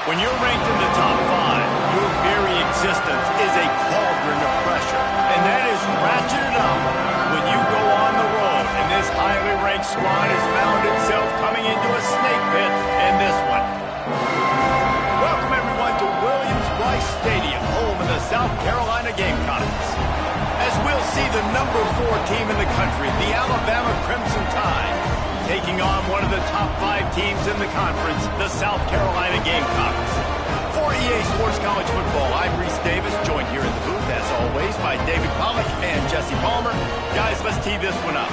When you're ranked in the top 5, your very existence is a cauldron of pressure. And that is ratcheted up when you go on the road and this highly ranked squad has found itself coming into a snake pit in this one. Welcome everyone to Williams-Brice Stadium, home of the South Carolina Gamecocks. As we'll see the number 4 team in the country, the Alabama Crimson Tide, taking on one of the top 5 teams in the conference, the South Carolina Gamecocks. For EA Sports College Football, I'm Reese Davis, joined here in the booth, as always, by David Pollack and Jesse Palmer. Guys, let's tee this one up.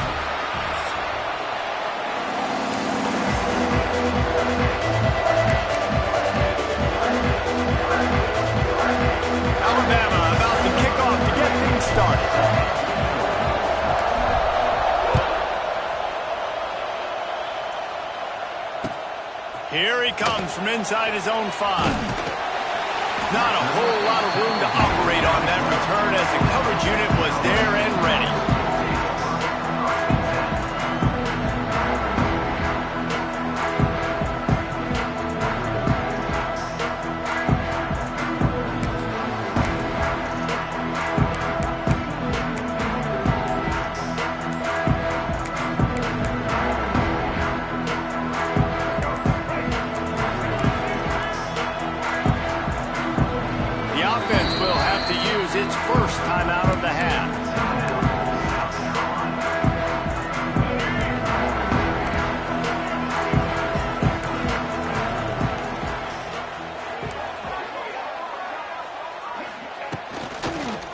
Alabama about to kick off to get things started. Here he comes from inside his own 5. Not a whole lot of room to operate on that return as the coverage unit was there and ready. Its first time out of the half.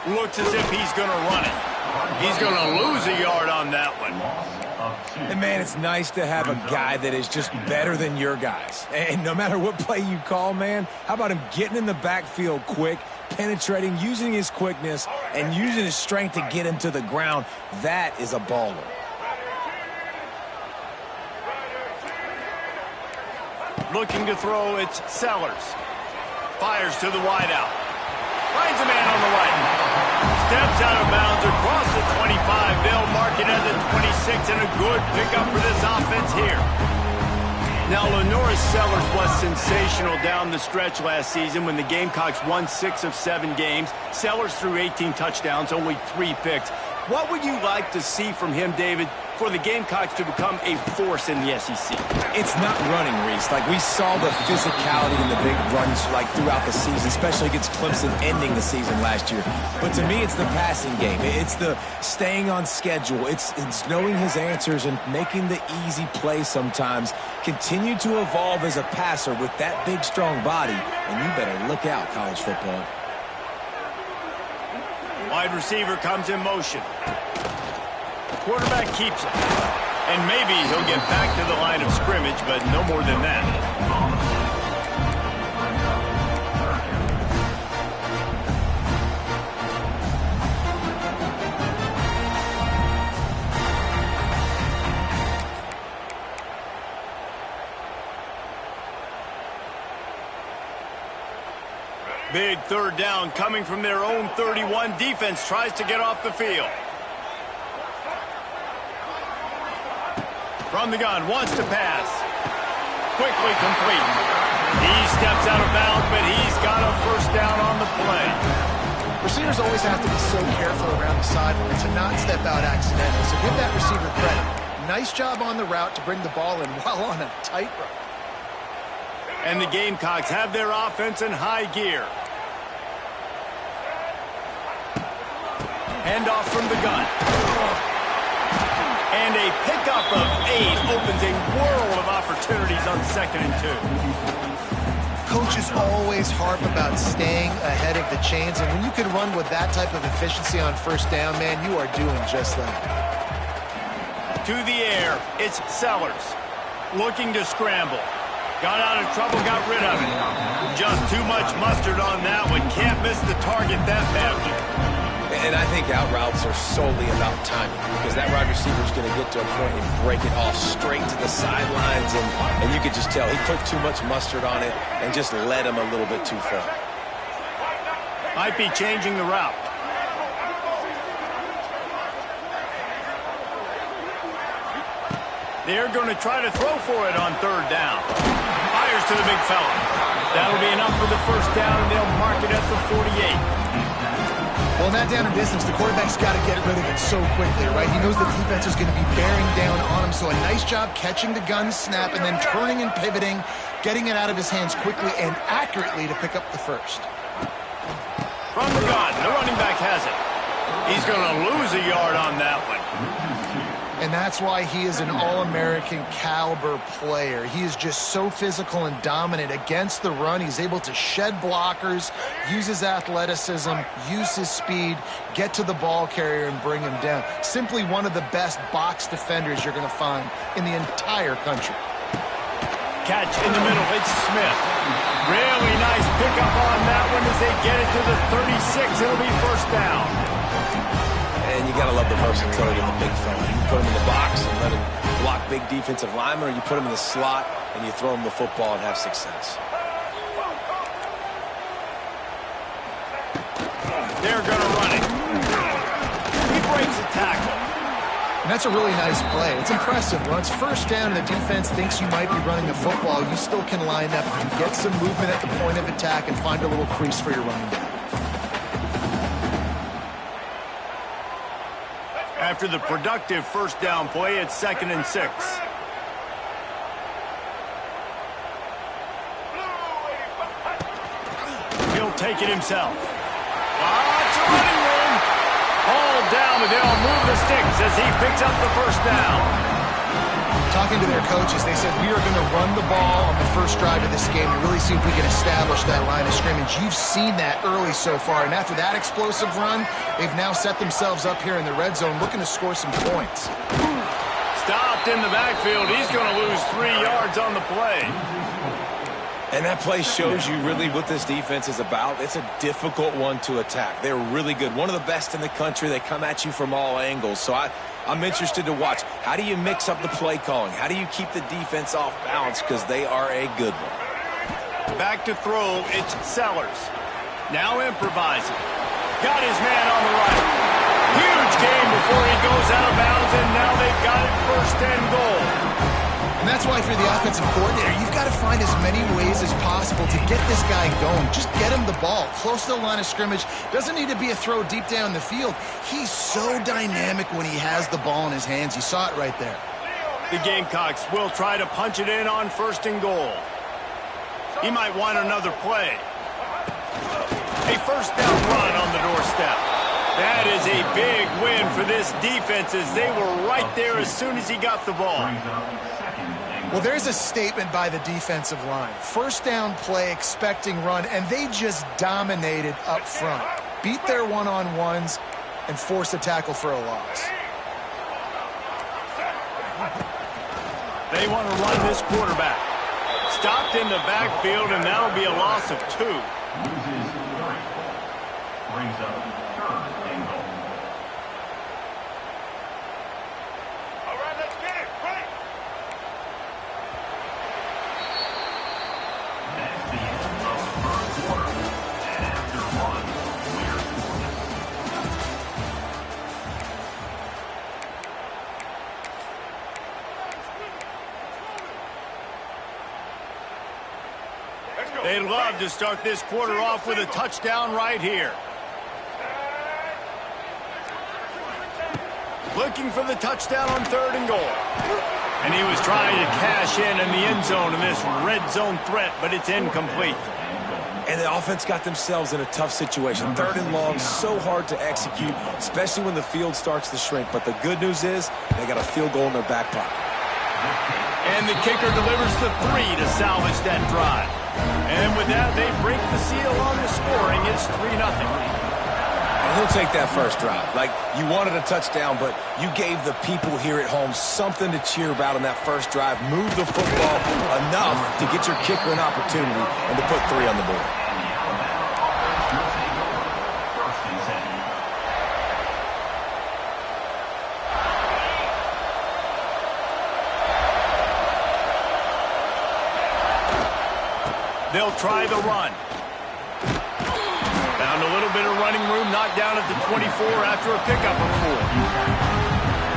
Looks as if he's going to run it. He's going to lose a yard on that one. And man, it's nice to have a guy that is just better than your guys. And no matter what play you call, man, how about him getting in the backfield quick, penetrating, using his quickness, and using his strength to get him to the ground? That is a baller. Looking to throw, it's Sellers. Fires to the wideout. Finds a man on the right. Steps out of bounds across the 25. They'll mark it at the 26, and a good pickup for this offense here. Now, Lenoris Sellers was sensational down the stretch last season when the Gamecocks won 6 of 7 games. Sellers threw 18 touchdowns, only 3 picks. What would you like to see from him, David, for the Gamecocks to become a force in the SEC? It's not running, Reese. Like, we saw the physicality in the big runs, like, throughout the season, especially against Clemson ending the season last year. But to me, it's the passing game. It's the staying on schedule. It's knowing his answers and making the easy play sometimes. Continue to evolve as a passer with that big, strong body, and you better look out, college football. Wide receiver comes in motion. Quarterback keeps it. And maybe he'll get back to the line of scrimmage, but no more than that. Big third down coming from their own 31. Defense tries to get off the field. From the gun, wants to pass. Quickly complete. He steps out of bounds, but he's got a first down on the play. Receivers always have to be so careful around the sideline to not step out accidentally, so give that receiver credit. Nice job on the route to bring the ball in while on a tightrope. And the Gamecocks have their offense in high gear. Handoff from the gun. And a pickup of 8 opens a world of opportunities on 2nd and 2. Coaches always harp about staying ahead of the chains, and when you can run with that type of efficiency on first down, man, you are doing just that. To the air, it's Sellers. Looking to scramble. Got out of trouble, got rid of it. Just too much mustard on that one. Can't miss the target that badly. And I think out routes are solely about timing, because that wide receiver is going to get to a point and break it off straight to the sidelines, and you could just tell he put too much mustard on it and just led him a little bit too far. Might be changing the route. They're going to try to throw for it on 3rd down. Fires to the big fella. That'll be enough for the first down, and they'll mark it at the 48. Well, in that down and distance, the quarterback's got to get rid of it so quickly, right? He knows the defense is going to be bearing down on him, so a nice job catching the gun snap and then turning and pivoting, getting it out of his hands quickly and accurately to pick up the first. From the gun, the running back has it. He's going to lose a yard on that one. And that's why he is an All-American caliber player. He is just so physical and dominant against the run. He's able to shed blockers, use his athleticism, use his speed, get to the ball carrier and bring him down. Simply one of the best box defenders you're going to find in the entire country. Catch in the middle. It's Smith. Really nice pickup on that one as they get it to the 36. It'll be first down. And you got to love the versatility of the big fella. You can put him in the box and let him block big defensive linemen, or you put him in the slot and you throw him the football and have success. They're going to run it. He breaks the tackle. And that's a really nice play. It's impressive. When it's first down and the defense thinks you might be running the football, you still can line up and get some movement at the point of attack and find a little crease for your running back. After the productive first down play, it's 2nd and 6. He'll take it himself. It's a running room. All down, but they'll move the sticks as he picks up the first down. Talking to their coaches, they said, we are going to run the ball on the first drive of this game and really see if we can establish that line of scrimmage. You've seen that early so far, and after that explosive run, they've now set themselves up here in the red zone looking to score some points. Stopped in the backfield. He's going to lose 3 yards on the play. And that play shows you really what this defense is about. It's a difficult one to attack. They're really good. One of the best in the country. They come at you from all angles. So I'm interested to watch. How do you mix up the play calling? How do you keep the defense off balance? Because they are a good one. Back to throw. It's Sellers. Now improvising. Got his man on the right. Huge game before he goes out of bounds, and now they've got it 1st and goal. And that's why if you're the offensive coordinator, you've got to find as many ways as possible to get this guy going. Just get him the ball close to the line of scrimmage. Doesn't need to be a throw deep down the field. He's so dynamic when he has the ball in his hands. You saw it right there. The Gamecocks will try to punch it in on 1st and goal. He might want another play. A first down run on the doorstep. That is a big win for this defense as they were right there as soon as he got the ball. Well, there's a statement by the defensive line. First down play, expecting run, and they just dominated up front. Beat their one-on-ones and forced a tackle for a loss. They want to run this quarterback. Stopped in the backfield, and that'll be a loss of 2. Brings up 3rd and goal. All right, let's get it. Right. That's the end of the first quarter. And after one, we're scored. They'd love to start this quarter off with a touchdown right here. Looking for the touchdown on 3rd and goal. And he was trying to cash in the end zone in this red zone threat, but it's incomplete. And the offense got themselves in a tough situation. 3rd and long, so hard to execute, especially when the field starts to shrink. But the good news is they got a field goal in their back pocket. And the kicker delivers the 3 to salvage that drive. And with that, they break the seal on the scoring. It's 3-0. And he'll take that first drive. Like, you wanted a touchdown, but you gave the people here at home something to cheer about on that first drive. Move the football enough to get your kicker an opportunity and to put 3 on the board. They'll try the run. Found a little bit of running room, knocked down at the 24 after a pickup of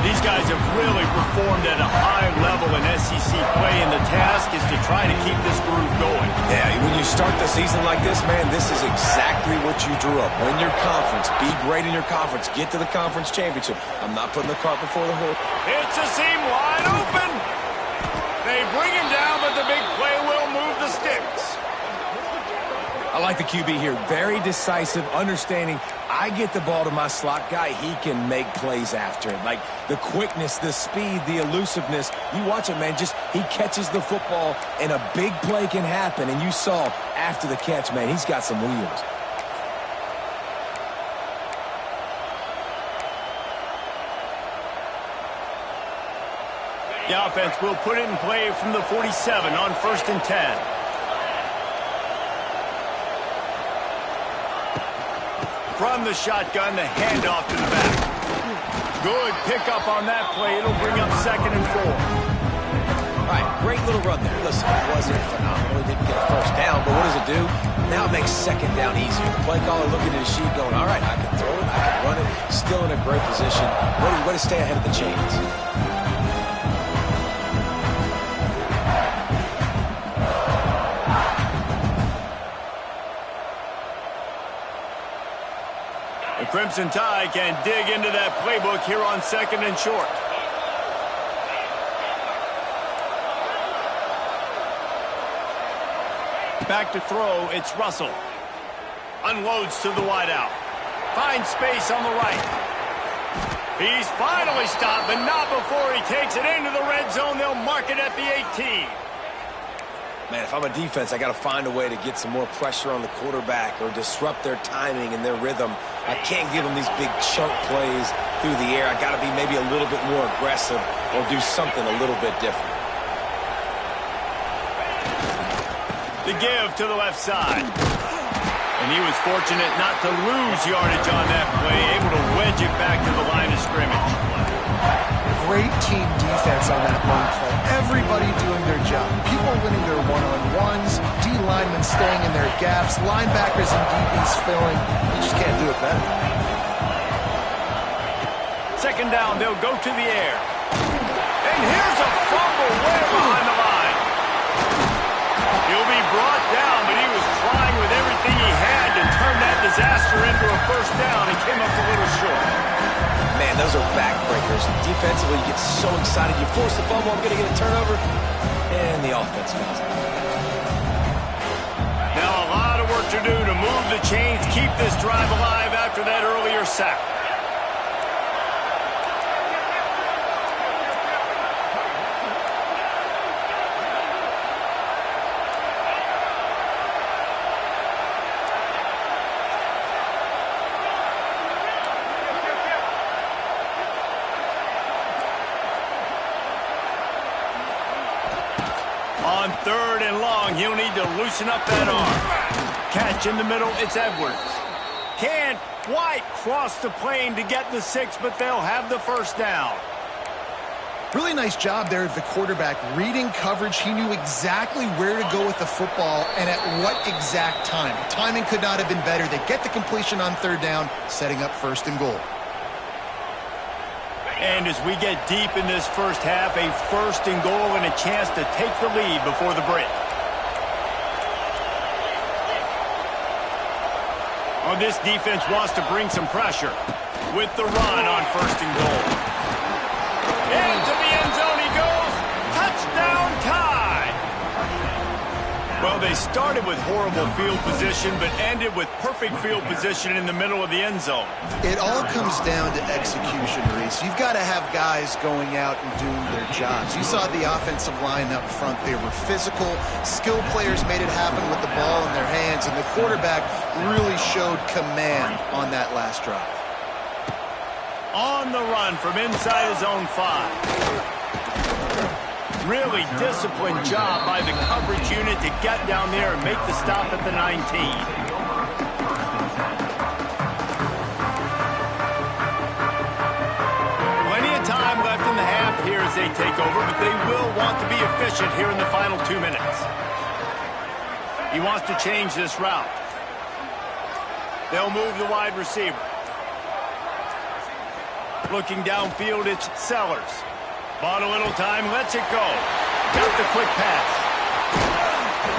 4. These guys have really performed at a high level in SEC play, and the task is to try to keep this groove going. Yeah, when you start the season like this, man, this is exactly what you drew up. Win your conference. Be great in your conference. Get to the conference championship. I'm not putting the cart before the horse. It's a seam wide open. They bring him down, but the big play will move the sticks. I like the QB here. Very decisive, understanding I get the ball to my slot guy, he can make plays after it. Like the quickness, the speed, the elusiveness. You watch it, man, just he catches the football and a big play can happen. And you saw after the catch, man, he's got some wheels. The offense will put it in play from the 47 on 1st and 10. From the shotgun, the handoff to the back. Good pickup on that play. It'll bring up 2nd and 4. All right, great little run there. Listen, it wasn't phenomenal. He didn't get a first down, but what does it do? Now it makes 2nd down easier. The play caller looking at his sheet going, all right, I can throw it, I can run it. Still in a great position. Way to stay ahead of the chains. The Crimson Tide can dig into that playbook here on 2nd and short. Back to throw, it's Russell. Unloads to the wideout. Finds space on the right. He's finally stopped, but not before he takes it into the red zone. They'll mark it at the 18. Man, if I'm a defense, I got to find a way to get some more pressure on the quarterback or disrupt their timing and their rhythm. I can't give them these big chunk plays through the air. I got to be maybe a little bit more aggressive or do something a little bit different. The give to the left side. And he was fortunate not to lose yardage on that play, able to wedge it back to the line of scrimmage. Great team defense on that one play. Everybody doing their job. People winning their one-on-ones, D-linemen staying in their gaps, linebackers and DBs filling. You just can't do it better. 2nd down, they'll go to the air. And here's a fumble way behind the line. He'll be brought down, but he was trying with everything he had to turn that disaster into a 1st down and came up a little short. Man, those are backbreakers. Defensively, you get so excited. You force the fumble, I'm going to get a turnover, and the offense fails. Now a lot of work to do to move the chains, keep this drive alive after that earlier sack. On 3rd and long, he'll need to loosen up that arm. Catch in the middle, it's Edwards. Can't quite cross the plane to get the 6, but they'll have the 1st down. Really nice job there of the quarterback. Reading coverage, he knew exactly where to go with the football and at what exact time. The timing could not have been better. They get the completion on 3rd down, setting up 1st and goal. And as we get deep in this first half, a 1st and goal and a chance to take the lead before the break. Oh, this defense wants to bring some pressure with the run on 1st and goal. Into the end zone he goes. Touchdown Tide. Well, they started with horrible field position, but ended with perfect field position in the middle of the end zone. It all comes down to execution, Reese. You've got to have guys going out and doing their jobs. You saw the offensive line up front. They were physical. Skilled players made it happen with the ball in their hands, and the quarterback really showed command on that last drive. On the run from inside his own 5. Really disciplined job by the coverage unit to get down there and make the stop at the 19. Plenty of time left in the half here as they take over, but they will want to be efficient here in the final 2 minutes. He wants to change this route. They'll move the wide receiver. Looking downfield, it's Sellers. Bought a little time, lets it go. Got the quick pass.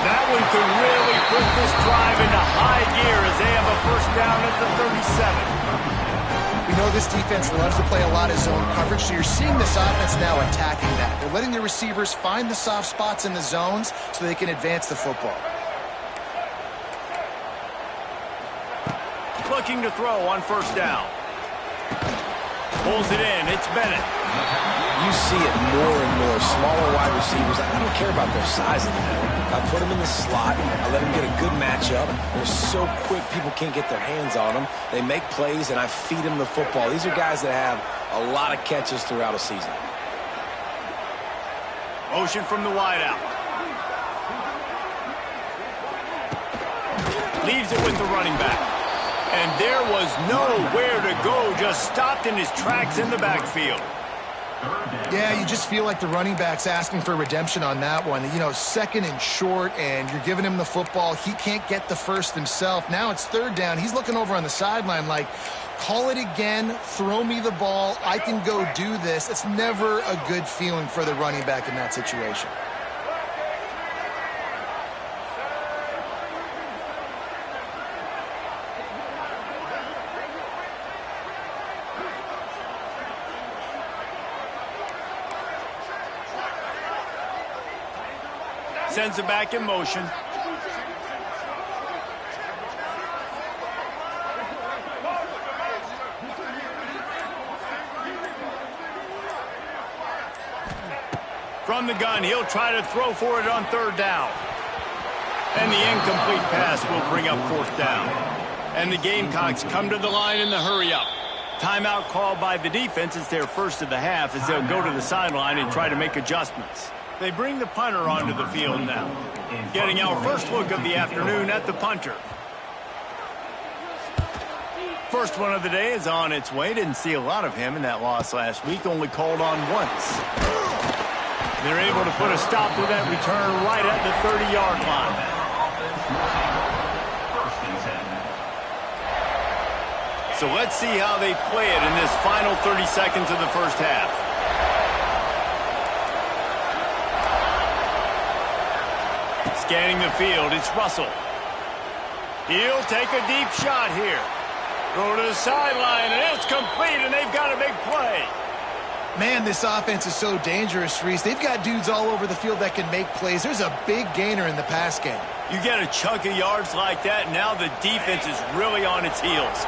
That one could really put this drive into high gear as they have a first down at the 37. We know this defense loves to play a lot of zone coverage, so you're seeing this offense now attacking that. They're letting the receivers find the soft spots in the zones so they can advance the football. Looking to throw on first down. Pulls it in. It's Bennett. You see it more and more. Smaller wide receivers. I don't care about their size anymore. I put them in the slot. I let them get a good matchup. They're so quick, people can't get their hands on them. They make plays, and I feed them the football. These are guys that have a lot of catches throughout a season. Motion from the wideout. Leaves it with the running back. And there was nowhere to go. Just stopped in his tracks in the backfield. Yeah, you just feel like the running back's asking for redemption on that one. You know, second and short, and you're giving him the football. He can't get the first himself. Now it's third down. He's looking over on the sideline like, call it again, throw me the ball, I can go do this. It's never a good feeling for the running back in that situation. Sends it back in motion. From the gun, he'll try to throw for it on third down. And the incomplete pass will bring up fourth down. And the Gamecocks come to the line in the hurry-up. Timeout called by the defense. It's their first of the half as they'll go to the sideline and try to make adjustments. They bring the punter onto the field now. Getting our first look of the afternoon at the punter. First one of the day is on its way. Didn't see a lot of him in that loss last week. Only called on once. They're able to put a stop to that return right at the 30-yard line. So let's see how they play it in this final 30 seconds of the first half. Scanning the field, it's Russell. He'll take a deep shot here. Go to the sideline, and it's complete, and they've got a big play. Man, this offense is so dangerous, Reese. They've got dudes all over the field that can make plays. There's a big gainer in the pass game. You get a chunk of yards like that, now the defense is really on its heels.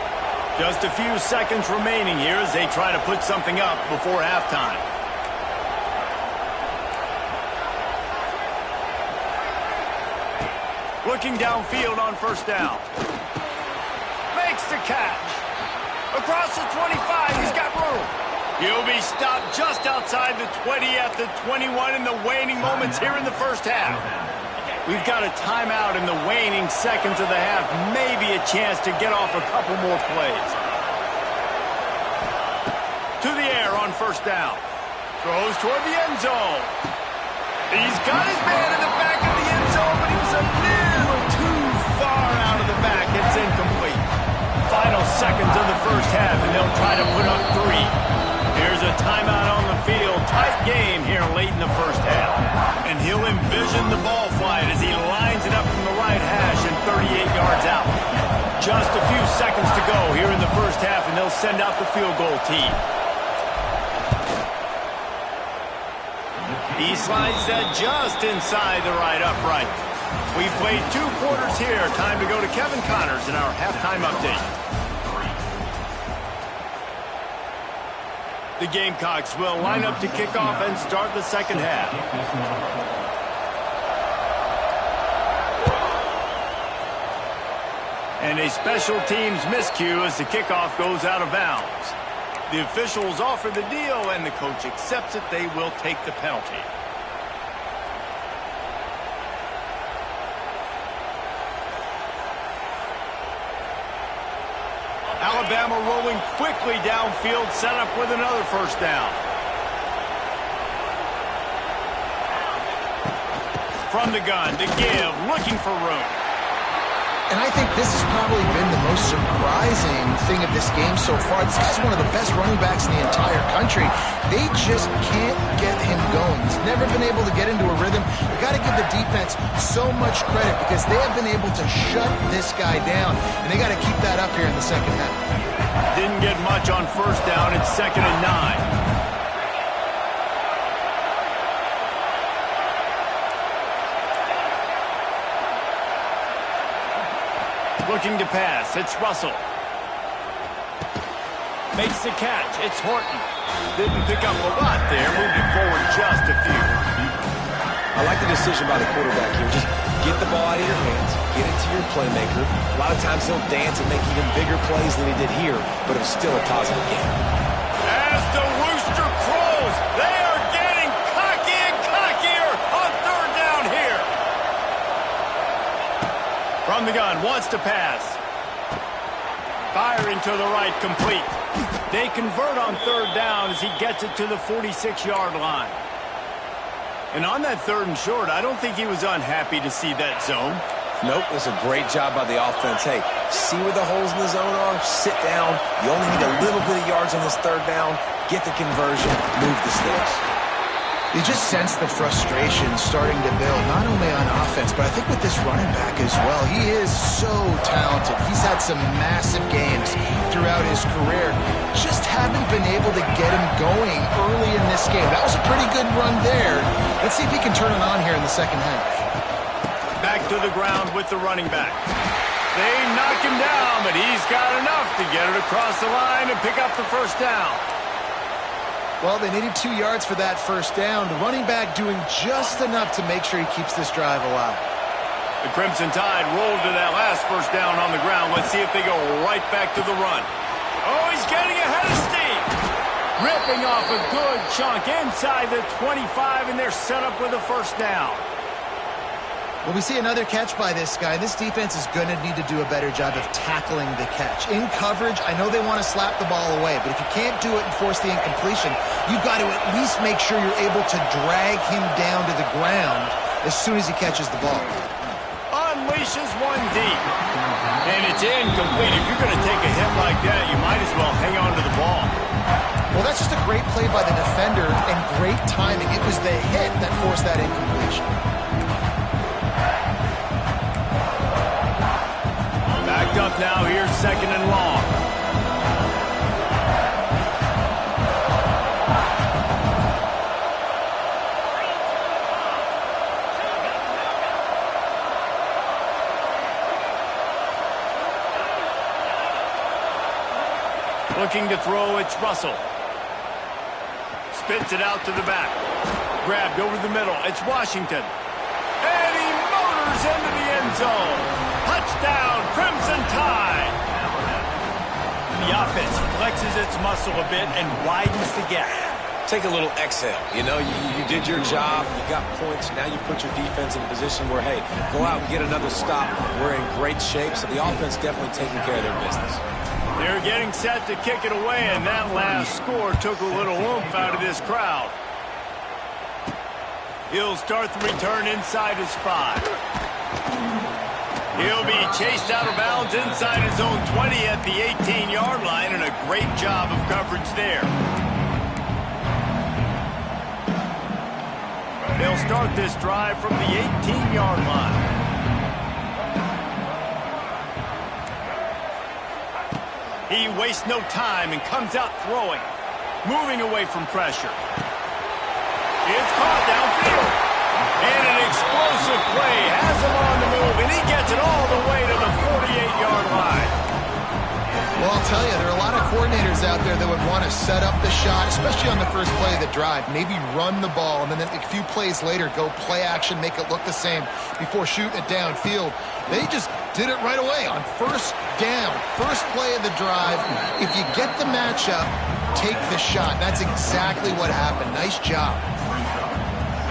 Just a few seconds remaining here as they try to put something up before halftime. Looking downfield on first down. Makes the catch. Across the 25, he's got room. He'll be stopped just outside the 20 at the 21 in the waning moments here in the first half. We've got a timeout in the waning seconds of the half. Maybe a chance to get off a couple more plays. To the air on first down. Throws toward the end zone. He's got his man in the back of the end zone, but he was a little too far out of the back. It's incomplete. Final seconds of the first half, and they'll try to put up 3. Here's a timeout on the field. Tight game here late in the first half. And he'll envision the ball flight as he lines it up from the right hash and 38 yards out. Just a few seconds to go here in the first half, and they'll send out the field goal team. He slides that just inside the right upright. We've played 2 quarters here. Time to go to Kevin Connors in our halftime update. The Gamecocks will line up to kick off and start the second half. And a special teams miscue as the kickoff goes out of bounds. The officials offer the deal, and the coach accepts it. They will take the penalty. Alabama rolling quickly downfield, set up with another first down. From the gun to give, looking for room. And I think this has probably been the most surprising thing of this game so far. This guy's one of the best running backs in the entire country. They just can't get him going. He's never been able to get into a rhythm. You got to give the defense so much credit because they have been able to shut this guy down, and they got to keep that up here in the second half. Didn't get much on first down. It's 2nd and 9. Looking to pass. It's Russell. Makes the catch. It's Horton. Didn't pick up a lot there. Moved it forward just a few. I like the decision by the quarterback here. Just get the ball out of your hands. Get it to your playmaker. A lot of times he'll dance and make even bigger plays than he did here, but it was still a positive game. As the rooster crows, they are getting cocky and cockier on 3rd down here. From the gun, wants to pass. Firing to the right, complete. They convert on 3rd down as he gets it to the 46-yard line. And on that 3rd and short, I don't think he was unhappy to see that zone. Nope, it's a great job by the offense. Hey, see where the holes in the zone are? Sit down. You only need a little bit of yards on this 3rd down. Get the conversion. Move the sticks. You just sense the frustration starting to build, not only on offense, but I think with this running back as well. He is so talented. He's had some massive games throughout his career. Just haven't been able to get him going early in this game. That was a pretty good run there. Let's see if he can turn it on here in the second half. Back to the ground with the running back. They knock him down, but he's got enough to get it across the line and pick up the first down. Well, they needed 2 yards for that first down. The running back doing just enough to make sure he keeps this drive alive. The Crimson Tide rolled to that last first down on the ground. Let's see if they go right back to the run. Oh, he's getting ahead of steam. Ripping off a good chunk inside the 25, and they're set up with a first down. Well, we see another catch by this guy. This defense is going to need to do a better job of tackling the catch. In coverage, I know they want to slap the ball away, but if you can't do it and force the incompletion, you've got to at least make sure you're able to drag him down to the ground as soon as he catches the ball. Unleashes one deep. And it's incomplete. If you're going to take a hit like that, you might as well hang on to the ball. Well, that's just a great play by the defender and great timing. It was the hit that forced that incompletion. Backed up now, here's 2nd and long. Looking to throw, it's Russell. Spits it out to the back. Grabbed over the middle, it's Washington. And he motors into the end zone. Touchdown, Crimson Tide. The offense flexes its muscle a bit and widens the gap. Take a little exhale. You know, you did your job. You got points. Now you put your defense in a position where, hey, go out and get another stop. We're in great shape, so the offense definitely taking care of their business. They're getting set to kick it away, and that last score took a little oomph out of this crowd. He'll start the return inside his 5. He'll be chased out of bounds inside his own 20 at the 18-yard line, and a great job of coverage there. They'll start this drive from the 18-yard line. He wastes no time and comes out throwing, moving away from pressure. It's caught downfield. And an explosive play has him on the move, and he gets it all the way to the 48-yard line. Well, I'll tell you, there are a lot of coordinators out there that would want to set up the shot, especially on the first play of the drive. Maybe run the ball, and then a few plays later, go play action, make it look the same before shooting it downfield. They just did it right away on first down, first play of the drive. If you get the matchup, take the shot. That's exactly what happened. Nice job.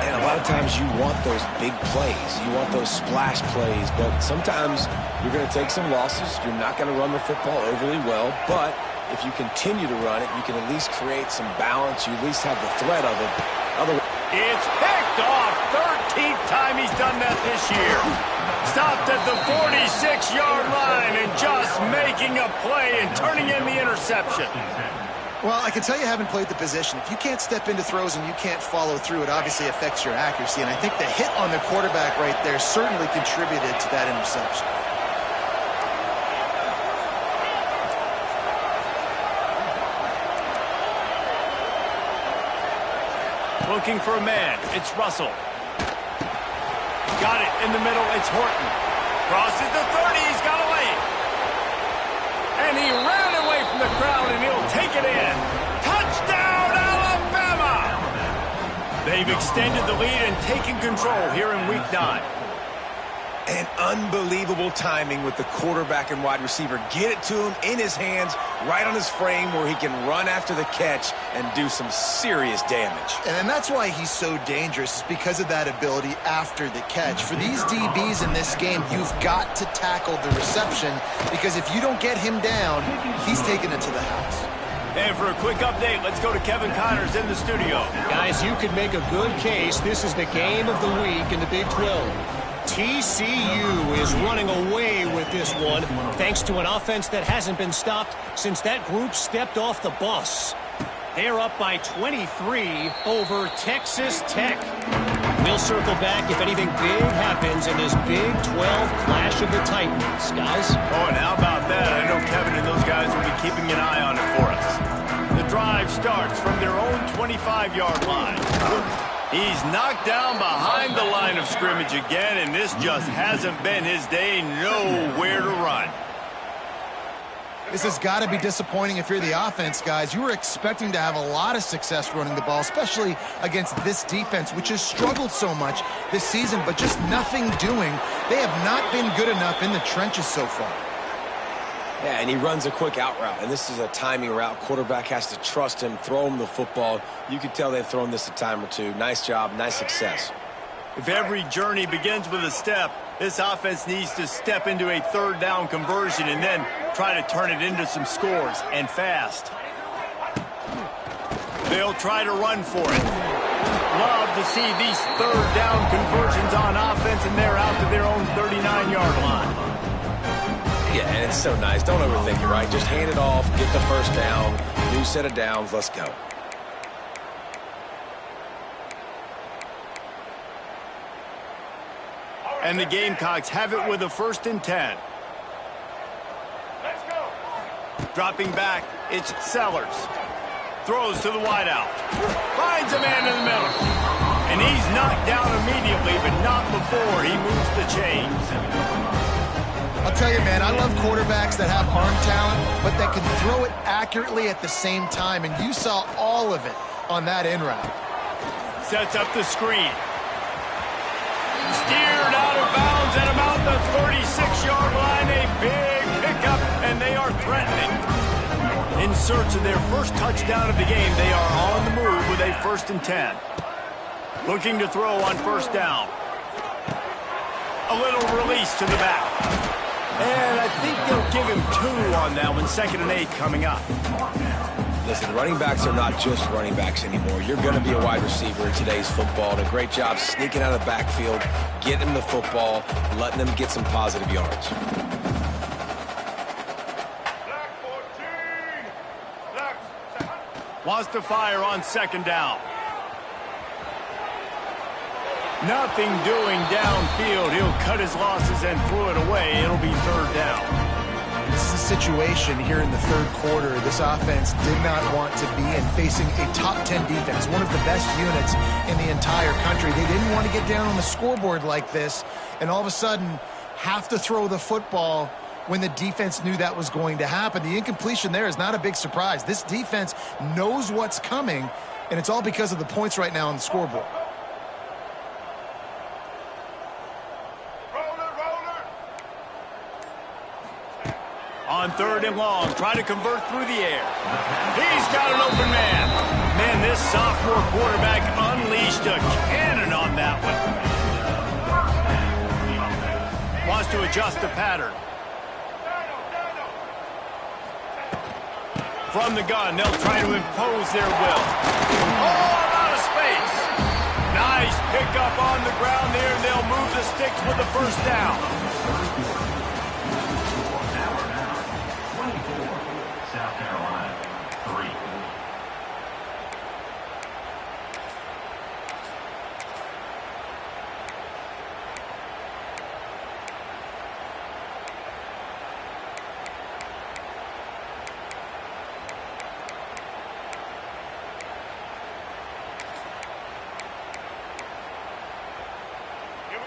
And a lot of times you want those big plays. You want those splash plays, but sometimes you're going to take some losses. You're not going to run the football overly well, but if you continue to run it, you can at least create some balance. You at least have the threat of it. Otherwise, it's picked off. 13th time he's done that this year. Stop stopped at the 46-yard line and just making a play and turning in the interception. Well, I can tell you haven't played the position. If you can't step into throws and you can't follow through, it obviously affects your accuracy. And I think the hit on the quarterback right there certainly contributed to that interception. Looking for a man. It's Russell. Got it in the middle. It's Horton. Crosses the 30. He's got away. And he ran away from the crowd, and he'll take it in. Touchdown, Alabama! They've extended the lead and taken control here in Week 9. And unbelievable timing with the quarterback and wide receiver. Get it to him in his hands, right on his frame where he can run after the catch and do some serious damage. And that's why he's so dangerous, is because of that ability after the catch. For these DBs in this game, you've got to tackle the reception, because if you don't get him down, he's taking it to the house. And for a quick update, let's go to Kevin Connors in the studio. Guys, you could make a good case. This is the game of the week in the Big 12. TCU is running away with this one, thanks to an offense that hasn't been stopped since that group stepped off the bus. They're up by 23 over Texas Tech. We'll circle back if anything big happens in this Big 12 clash of the Titans, guys. Oh, and how about that? I know Kevin and those guys will be keeping an eye on it for us. The drive starts from their own 25-yard line. He's knocked down behind the line of scrimmage again, and this just hasn't been his day. Nowhere to run. This has got to be disappointing if you're the offense, guys. You were expecting to have a lot of success running the ball, especially against this defense, which has struggled so much this season, but just nothing doing. They have not been good enough in the trenches so far. Yeah, and he runs a quick out route, and this is a timing route. Quarterback has to trust him, throw him the football. You can tell they've thrown this a time or two. Nice job, nice success. If every journey begins with a step, this offense needs to step into a third down conversion and then try to turn it into some scores, and fast. They'll try to run for it. Love to see these third down conversions on offense, and they're out to their own 39-yard line. Yeah, and it's so nice. Don't overthink it, right? Just hand it off, get the first down, new set of downs, let's go. And the Gamecocks have it with a 1st and 10. Let's go. Dropping back, it's Sellers. Throws to the wideout. Finds a man in the middle. And he's knocked down immediately, but not before he moves the chains. I'll tell you, man, I love quarterbacks that have arm talent, but that can throw it accurately at the same time, and you saw all of it on that in route. Sets up the screen. Steered out of bounds at about the 36-yard line. A big pickup, and they are threatening. In search of their first touchdown of the game, they are on the move with a 1st and 10. Looking to throw on 1st down. A little release to the back. And I think they'll give him 2 on that one. 2nd and 8 coming up. Listen, running backs are not just running backs anymore. You're going to be a wide receiver in today's football. And a great job sneaking out of the backfield, getting them the football, letting them get some positive yards. Wants to fire on 2nd down. Nothing doing downfield. He'll cut his losses and throw it away. It'll be 3rd down. This is a situation here in the 3rd quarter this offense did not want to be in, facing a top 10 defense, one of the best units in the entire country. They didn't want to get down on the scoreboard like this and all of a sudden have to throw the football when the defense knew that was going to happen. The incompletion there is not a big surprise. This defense knows what's coming, and it's all because of the points right now on the scoreboard. On 3rd and long, try to convert through the air. He's got an open man. Man, this sophomore quarterback unleashed a cannon on that one. Wants to adjust the pattern. From the gun, they'll try to impose their will. Oh, out of space. Nice pickup on the ground there, and they'll move the sticks with the 1st down.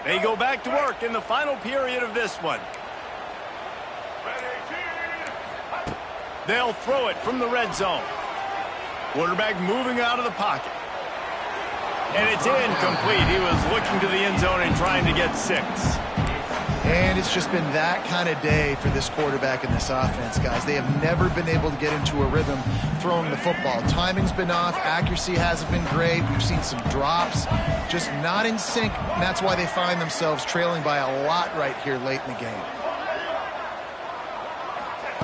They go back to work in the final period of this one. They'll throw it from the red zone. Quarterback moving out of the pocket. And it's incomplete. He was looking to the end zone and trying to get 6. And it's just been that kind of day for this quarterback and this offense, guys. They have never been able to get into a rhythm throwing the football. Timing's been off. Accuracy hasn't been great. We've seen some drops. Just not in sync, and that's why they find themselves trailing by a lot right here late in the game.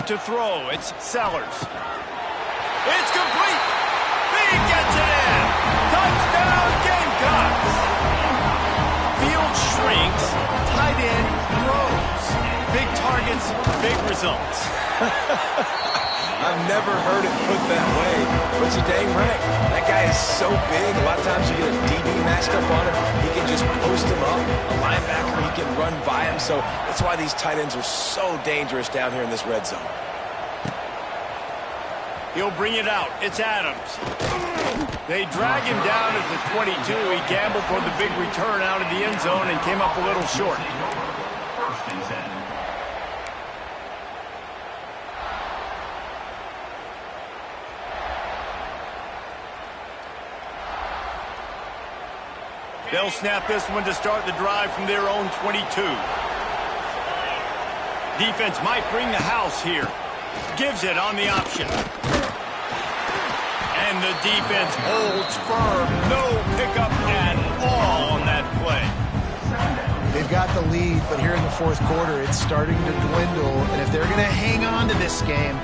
To throw, it's Sellers. It's complete. He gets it in. Touchdown, Gamecocks. Field shrinks. Tight end grows. Big targets, big results. I've never heard it put that way, but you're dang right. That guy is so big. A lot of times you get a DB matched up on him. He can just post him up. A linebacker, he can run by him. So that's why these tight ends are so dangerous down here in this red zone. He'll bring it out. It's Adams. They drag him down at the 22. He gambled for the big return out of the end zone and came up a little short. First and 10. They'll snap this one to start the drive from their own 22. Defense might bring the house here. Gives it on the option. And the defense holds firm. No pickup at all on that play. They've got the lead, but here in the fourth quarter, it's starting to dwindle. And if they're going to hang on to this game,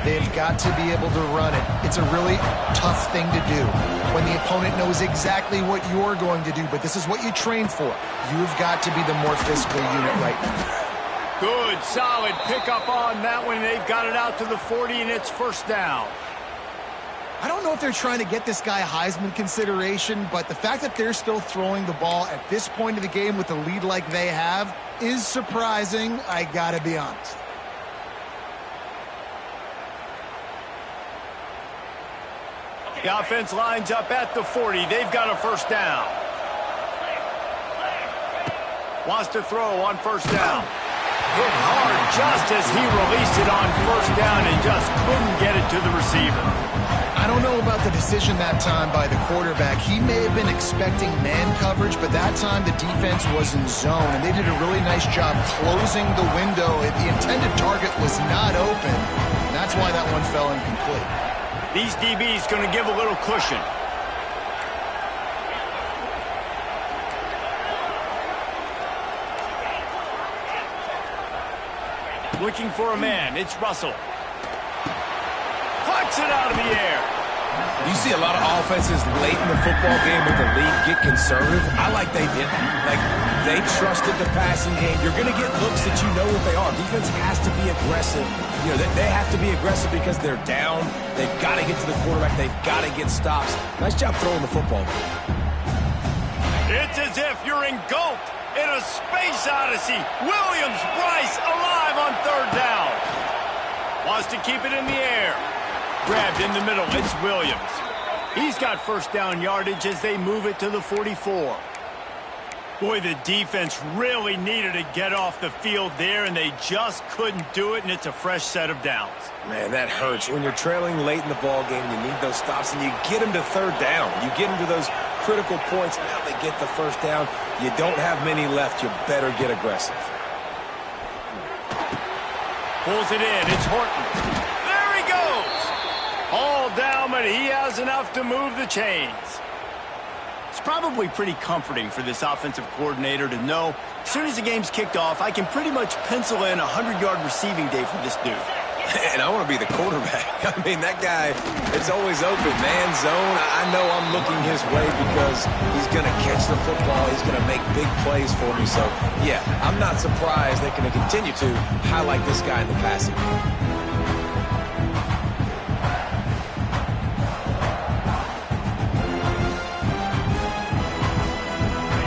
they've got to be able to run it. It's a really tough thing to do when the opponent knows exactly what you're going to do, but this is what you train for. You've got to be the more physical unit right now. Good, solid pickup on that one. They've got it out to the 40, and it's first down. I don't know if they're trying to get this guy Heisman consideration, but the fact that they're still throwing the ball at this point of the game with a lead like they have is surprising, I gotta be honest. The offense lines up at the 40. They've got a first down. Wants to throw on first down. Hit hard just as he released it on first down and just couldn't get it to the receiver. I don't know about the decision that time by the quarterback. He may have been expecting man coverage, but that time the defense was in zone, and they did a really nice job closing the window. The intended target was not open, and that's why that one fell incomplete. These DBs going to give a little cushion. Looking for a man. It's Russell. Plucks it out of the air. You see a lot of offenses late in the football game with the lead get conservative. I like they did. Like, they trusted the passing game. You're going to get looks that you know what they are. Defense has to be aggressive. You know, they have to be aggressive because they're down. They've got to get to the quarterback. They've got to get stops. Nice job throwing the football. It's as if you're engulfed in a space odyssey. Williams-Brice alive on third down. Wants to keep it in the air. Grabbed in the middle. It's Williams. He's got first down yardage as they move it to the 44. Boy, the defense really needed to get off the field there, and they just couldn't do it, and it's a fresh set of downs. Man, that hurts. When you're trailing late in the ball game, you need those stops, and you get them to third down. You get them to those critical points. Now they get the first down. You don't have many left. You better get aggressive. Pulls it in. It's Horton. There he goes. All down, but he has enough to move the chains. It's probably pretty comforting for this offensive coordinator to know as soon as the game's kicked off, I can pretty much pencil in a 100-yard receiving day for this dude. And I want to be the quarterback. I mean, that guy, it's always open, man, zone. I know I'm looking his way because he's going to catch the football. He's going to make big plays for me. So, yeah, I'm not surprised they're going to continue to highlight this guy in the passing game.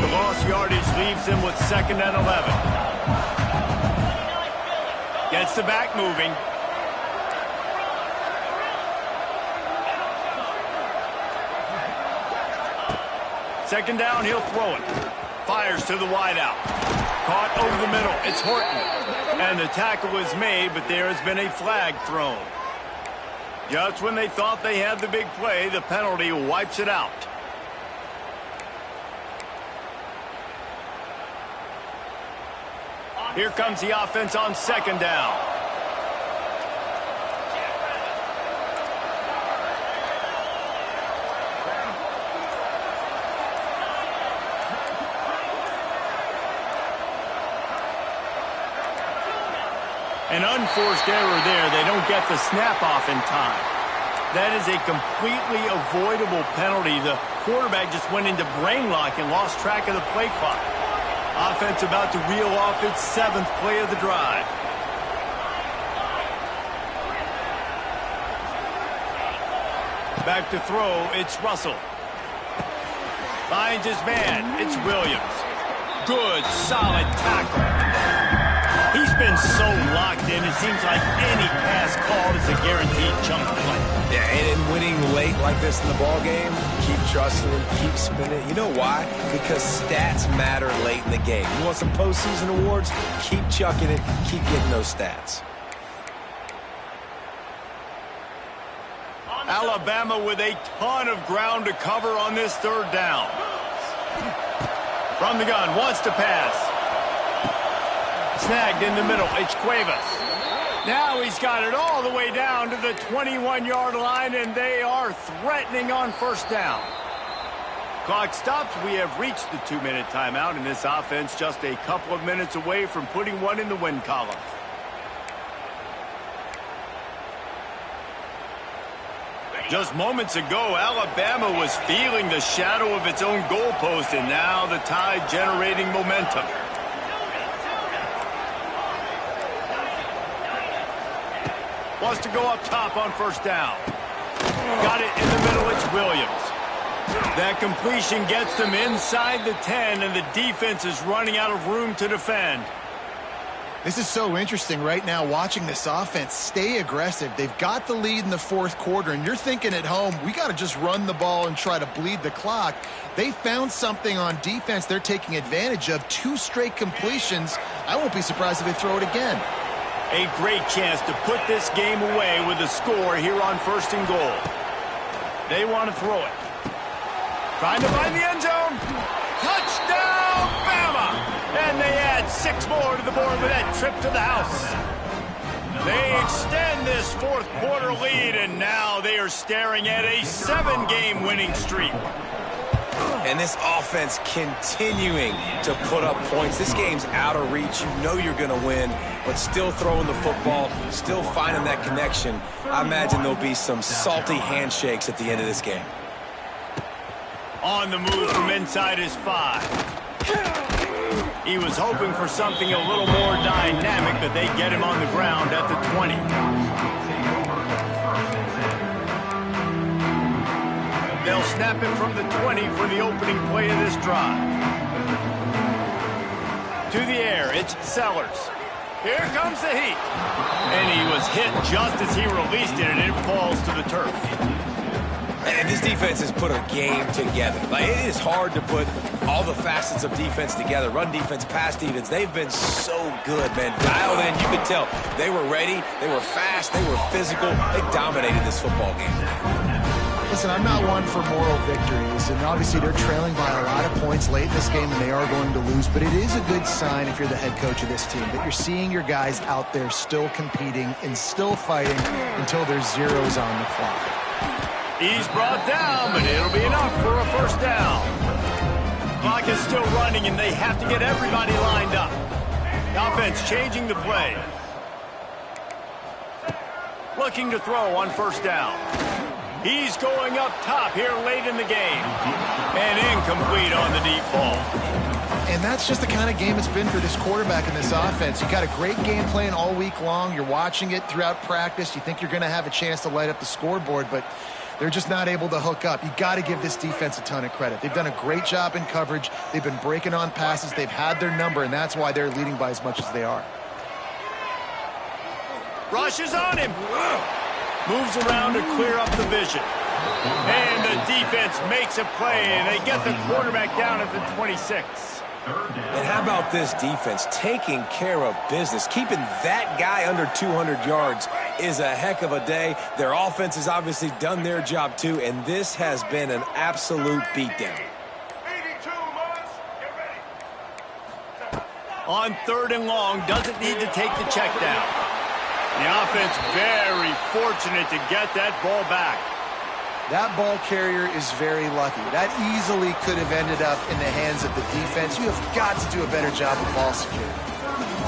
The lost yardage leaves him with 2nd and 11. Gets the back moving. Second down, he'll throw it. Fires to the wideout. Caught over the middle. It's Horton. And the tackle is made, but there has been a flag thrown. Just when they thought they had the big play, the penalty wipes it out. Here comes the offense on second down. An unforced error there. They don't get the snap off in time. That is a completely avoidable penalty. The quarterback just went into brain lock and lost track of the play clock. Offense about to reel off its 7th play of the drive. Back to throw, it's Russell. Finds his man, it's Williams. Good, solid tackle. He's been so locked in, it seems like any pass called is a guaranteed chunk play. Yeah, and in winning late like this in the ballgame, keep trusting it, keep spinning. You know why? Because stats matter late in the game. You want some postseason awards? Keep chucking it, keep getting those stats. Alabama with a ton of ground to cover on this 3rd down. From the gun, wants to pass. Snagged in the middle, it's Cuevas. Now he's got it all the way down to the 21-yard line, and they are threatening on 1st down. Clock stops. We have reached the 2-minute timeout, and this offense just a couple of minutes away from putting one in the win column. Just moments ago, Alabama was feeling the shadow of its own goalpost, and now the Tide generating momentum. Wants to go up top on 1st down. Got it in the middle, it's Williams. That completion gets them inside the 10, and the defense is running out of room to defend. This is so interesting right now, watching this offense stay aggressive. They've got the lead in the 4th quarter, and you're thinking at home, we got to just run the ball and try to bleed the clock. They found something on defense they're taking advantage of. 2 straight completions. I won't be surprised if they throw it again. A great chance to put this game away with a score here on 1st and goal. They want to throw it. Trying to find the end zone. Touchdown, Bama! And they add 6 more to the board with that trip to the house. They extend this 4th quarter lead, and now they are staring at a 7-game winning streak. And this offense continuing to put up points. This game's out of reach. You know you're going to win, but still throwing the football, still finding that connection. I imagine there'll be some salty handshakes at the end of this game. On the move from inside his 5. He was hoping for something a little more dynamic, but they get him on the ground at the 20. They'll snap it from the 20 for the opening play of this drive. To the air, it's Sellers. Here comes the heat. And he was hit just as he released it, and it falls to the turf. And this defense has put a game together. Like, it is hard to put all the facets of defense together. Run defense, pass defense. They've been so good, man. Dialed in, you could tell. They were ready. They were fast. They were physical. They dominated this football game. Listen, I'm not one for moral victories, and obviously they're trailing by a lot of points late in this game, and they are going to lose, but it is a good sign if you're the head coach of this team that you're seeing your guys out there still competing and still fighting until there's zeros on the clock. He's brought down, but it'll be enough for a 1st down. Clock is still running, and they have to get everybody lined up. The offense changing the play. Looking to throw on 1st down. He's going up top here late in the game. And incomplete on the deep ball. And that's just the kind of game it's been for this quarterback and this offense. You got a great game plan all week long. You're watching it throughout practice. You think you're going to have a chance to light up the scoreboard, but they're just not able to hook up. You got to give this defense a ton of credit. They've done a great job in coverage. They've been breaking on passes. They've had their number, and that's why they're leading by as much as they are. Rushes on him. Moves around to clear up the vision. And the defense makes a play, and they get the quarterback down at the 26. And how about this defense taking care of business? Keeping that guy under 200 yards is a heck of a day. Their offense has obviously done their job too, and this has been an absolute beatdown. On 3rd and long, doesn't need to take the check down. The offense very fortunate to get that ball back. That ball carrier is very lucky. That easily could have ended up in the hands of the defense. You have got to do a better job of ball security.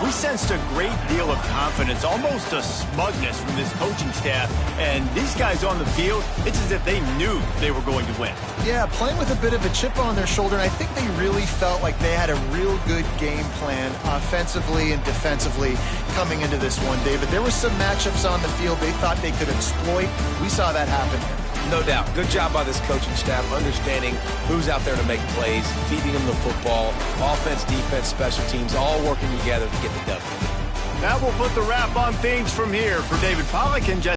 We sensed a great deal of confidence, almost a smugness from this coaching staff. And these guys on the field, it's as if they knew they were going to win. Yeah, playing with a bit of a chip on their shoulder, and I think they really felt like they had a real good game plan offensively and defensively coming into this one, David. There were some matchups on the field they thought they could exploit. We saw that happen here. No doubt. Good job by this coaching staff, understanding who's out there to make plays, feeding them the football, offense, defense, special teams, all working together to get the W. That will put the wrap on things from here. For David Pollack and Jesse